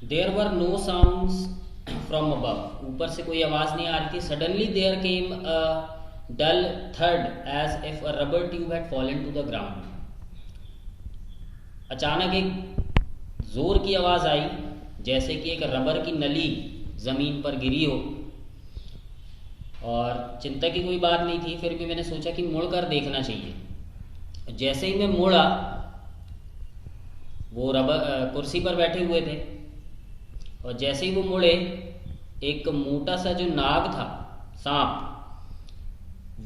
There were no sounds from above, ऊपर से कोई आवाज़ नहीं आ रही थी. Suddenly there came a dull थर्ड as if a rubber tube had fallen to the ground. अचानक एक जोर की आवाज़ आई, जैसे कि एक रबर की नली ज़मीन पर गिरी हो. और चिंता की कोई बात नहीं थी, फिर भी मैंने सोचा कि मुड़ कर देखना चाहिए. जैसे ही मैं मुड़ा, वो रबर कुर्सी पर बैठे हुए थे. और जैसे ही वो मुड़े, एक मोटा सा जो नाग था, सांप,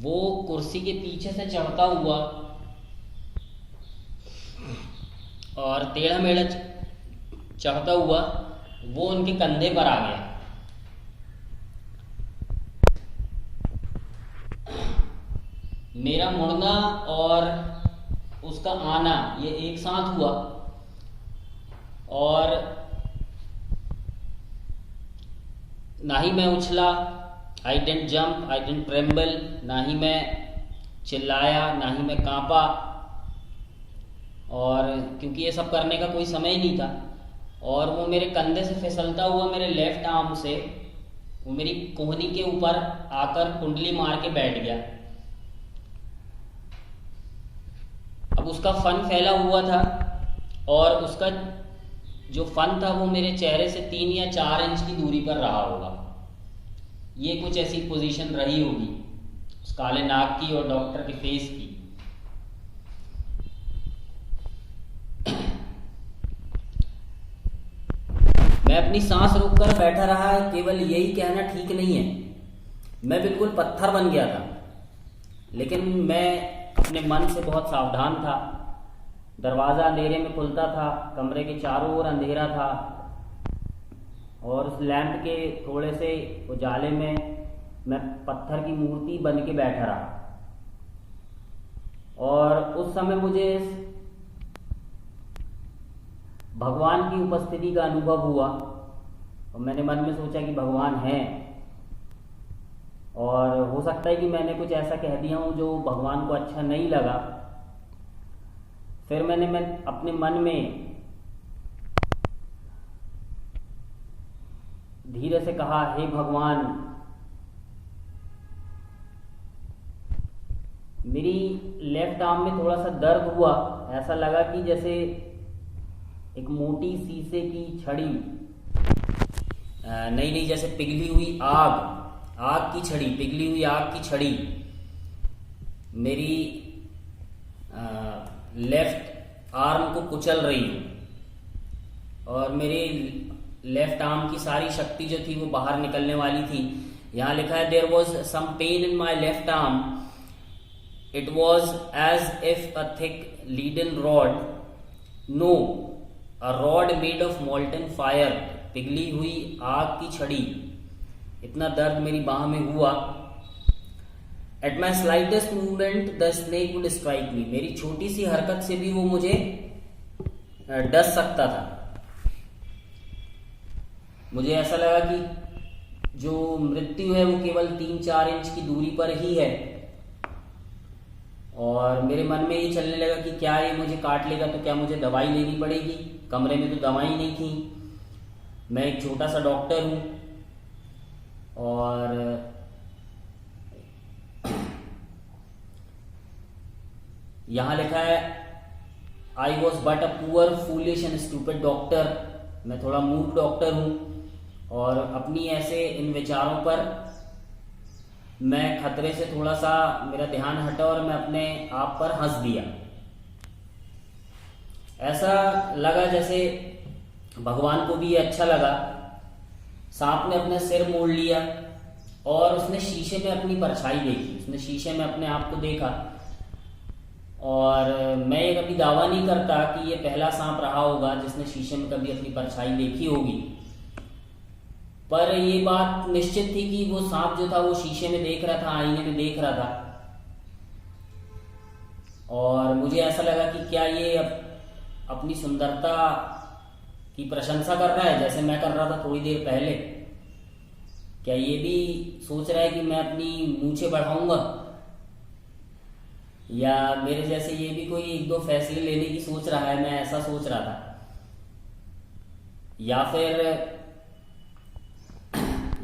वो कुर्सी के पीछे से चढ़ता हुआ और टेढ़ा मेढ़ा चढ़ता हुआ वो उनके कंधे पर आ गया. मेरा मुड़ना और उसका आना ये एक साथ हुआ. और ना ही मैं उछला, आई डेंट जंप, आई डेंट ट्रेम्बल, ना ही मैं चिल्लाया, ना ही मैं कांपा. और क्योंकि ये सब करने का कोई समय ही नहीं था. और वो मेरे कंधे से फिसलता हुआ मेरे लेफ्ट आर्म से वो मेरी कोहनी के ऊपर आकर कुंडली मार के बैठ गया. अब उसका फन फैला हुआ था, और उसका जो फन था वो मेरे चेहरे से 3 या 4 इंच की दूरी पर रहा होगा. ये कुछ ऐसी पोजीशन रही होगी उस काले नाग की और डॉक्टर के फेस की. मैं अपनी सांस रोककर बैठा रहा, केवल यही कहना ठीक नहीं है. मैं बिल्कुल पत्थर बन गया था. लेकिन मैं अपने मन से बहुत सावधान था. दरवाज़ा अंधेरे में खुलता था, कमरे के चारों ओर अंधेरा था, और उस लैंप के थोड़े से उजाले में मैं पत्थर की मूर्ति बन के बैठा रहा. और उस समय मुझे भगवान की उपस्थिति का अनुभव हुआ. और मैंने मन में सोचा कि भगवान है, और हो सकता है कि मैंने कुछ ऐसा कह दिया हूँ जो भगवान को अच्छा नहीं लगा. फिर मैं अपने मन में धीरे से कहा, हे भगवान, मेरी लेफ्ट आर्म में थोड़ा सा दर्द हुआ. ऐसा लगा कि जैसे एक मोटी शीशे की छड़ी, नहीं नहीं, जैसे पिघली हुई आग की छड़ी, पिघली हुई आग की छड़ी मेरी लेफ्ट आर्म को कुचल रही है. और मेरे लेफ्ट आर्म की सारी शक्ति जो थी वो बाहर निकलने वाली थी. यहाँ लिखा है, there was some pain in my left arm. It was as if a thick leaden rod, no, a rod made of molten fire, पिघली हुई आग की छड़ी. इतना दर्द मेरी बाह में हुआ. At my slightest movement the snake would strike मी. मेरी छोटी सी हरकत से भी वो मुझे डस सकता था. मुझे ऐसा लगा कि जो मृत्यु है वो केवल 3-4 इंच की दूरी पर ही है. और मेरे मन में ये चलने लगा कि क्या ये मुझे काट लेगा तो क्या मुझे दवाई लेनी पड़ेगी. कमरे में तो दवाई नहीं थी. मैं एक छोटा सा डॉक्टर हूँ. और यहाँ लिखा है, I was but a poor foolish and stupid doctor. मैं थोड़ा मूर्ख डॉक्टर हूँ. और अपनी ऐसे इन विचारों पर मैं खतरे से थोड़ा सा मेरा ध्यान हटा और मैं अपने आप पर हंस दिया. ऐसा लगा जैसे भगवान को भी ये अच्छा लगा. सांप ने अपना सिर मोड़ लिया और उसने शीशे में अपनी परछाई देखी. उसने शीशे में अपने आप को देखा. और मैं ये कभी दावा नहीं करता कि ये पहला सांप रहा होगा जिसने शीशे में कभी अपनी परछाई देखी होगी. पर ये बात निश्चित थी कि वो सांप जो था वो शीशे में देख रहा था, आईने में देख रहा था. और मुझे ऐसा लगा कि क्या ये अपनी सुंदरता की प्रशंसा कर रहा है जैसे मैं कर रहा था थोड़ी देर पहले. क्या ये भी सोच रहा है कि मैं अपनी मूंछें बढ़ाऊंगा, या मेरे जैसे ये भी कोई 1-2 फैसले लेने की सोच रहा है. मैं ऐसा सोच रहा था. या फिर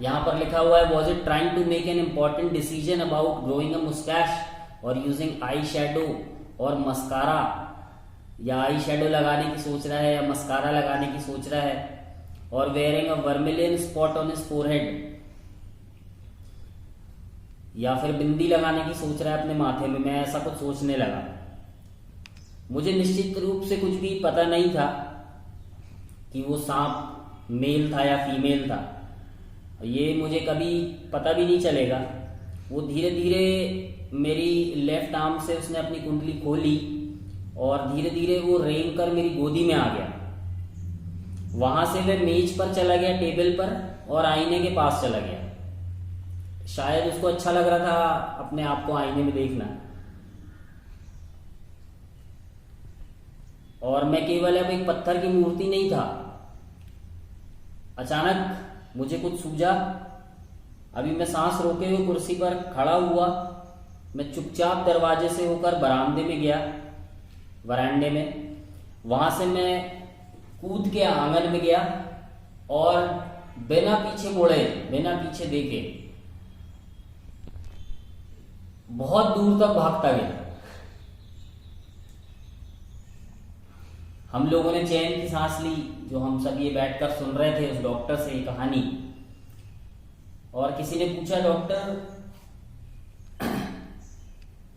यहां पर लिखा हुआ है, was it trying to make an important decision about growing a moustache और यूजिंग आई शेडो और मस्कारा, या आई शेडो लगाने की सोच रहा है या मस्कारा लगाने की सोच रहा है, और wearing a vermilion spot on his forehead, या फिर बिंदी लगाने की सोच रहा है अपने माथे में। मैं ऐसा कुछ सोचने लगा। मुझे निश्चित रूप से कुछ भी पता नहीं था कि वो सांप मेल था या फीमेल था, ये मुझे कभी पता भी नहीं चलेगा। वो धीरे धीरे मेरी लेफ्ट आर्म से उसने अपनी कुंडली खोली और धीरे धीरे वो रेंग कर मेरी गोदी में आ गया। वहां से मैं मेज पर चला गया, टेबल पर, और आईने के पास चला गया। शायद उसको अच्छा लग रहा था अपने आप को आईने में देखना। और मैं केवल अब एक पत्थर की मूर्ति नहीं था। अचानक मुझे कुछ सूझा। अभी मैं सांस रोके हुए कुर्सी पर खड़ा हुआ। मैं चुपचाप दरवाजे से होकर बरामदे में गया, वरांडे में। वहां से मैं कूद के आंगन में गया और बिना पीछे मुड़े, बिना पीछे देखे बहुत दूर तक भागता गया। हम लोगों ने चैन की सांस ली, जो हम सब ये बैठकर सुन रहे थे उस डॉक्टर से ये कहानी। और किसी ने पूछा, डॉक्टर,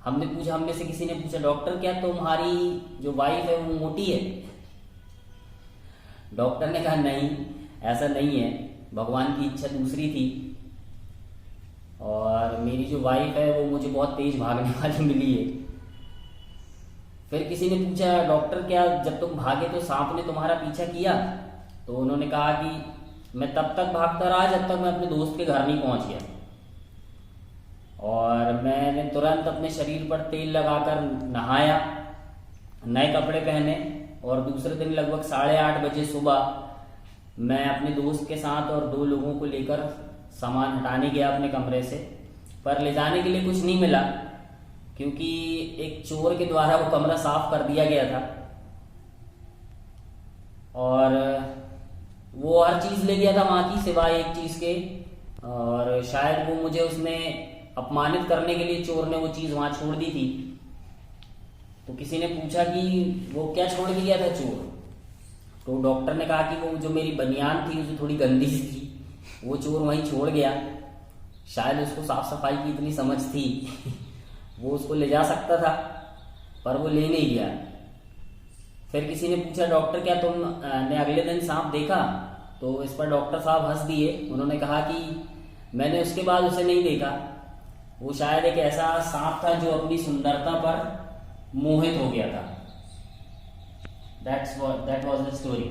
हम में से किसी ने पूछा, डॉक्टर क्या तुम्हारी जो वाइफ है वो मोटी है? डॉक्टर ने कहा, नहीं, ऐसा नहीं है, भगवान की इच्छा दूसरी थी और मेरी जो वाइफ है वो मुझे बहुत तेज भागने वाली मिली है। फिर किसी ने पूछा, डॉक्टर क्या जब तुम भागे तो सांप ने तुम्हारा पीछा किया? तो उन्होंने कहा कि मैं तब तक भागता रहा जब तक मैं अपने दोस्त के घर नहीं पहुंच गया, और मैंने तुरंत अपने शरीर पर तेल लगाकर नहाया, नए कपड़े पहने, और दूसरे दिन लगभग 8:30 बजे सुबह मैं अपने दोस्त के साथ और 2 लोगों को लेकर सामान हटाने गया अपने कमरे से। पर ले जाने के लिए कुछ नहीं मिला, क्योंकि एक चोर के द्वारा वो कमरा साफ कर दिया गया था और वो हर चीज ले गया था वहां की, सिवाय एक चीज के। और शायद वो मुझे उसमें अपमानित करने के लिए चोर ने वो चीज वहां छोड़ दी थी। तो किसी ने पूछा कि वो क्या छोड़ के गया था चोर? तो डॉक्टर ने कहा कि वो जो मेरी बनियान थी जो थोड़ी गंदी सी थी, वो चोर वहीं छोड़ गया। शायद उसको साफ सफाई की इतनी समझ थी वो उसको ले जा सकता था, पर वो ले नहीं गया। फिर किसी ने पूछा, डॉक्टर क्या तुमने अगले दिन सांप देखा? तो इस पर डॉक्टर साहब हंस दिए। उन्होंने कहा कि मैंने उसके बाद उसे नहीं देखा। वो शायद एक ऐसा सांप था जो अपनी सुंदरता पर मोहित हो गया था। That was the story.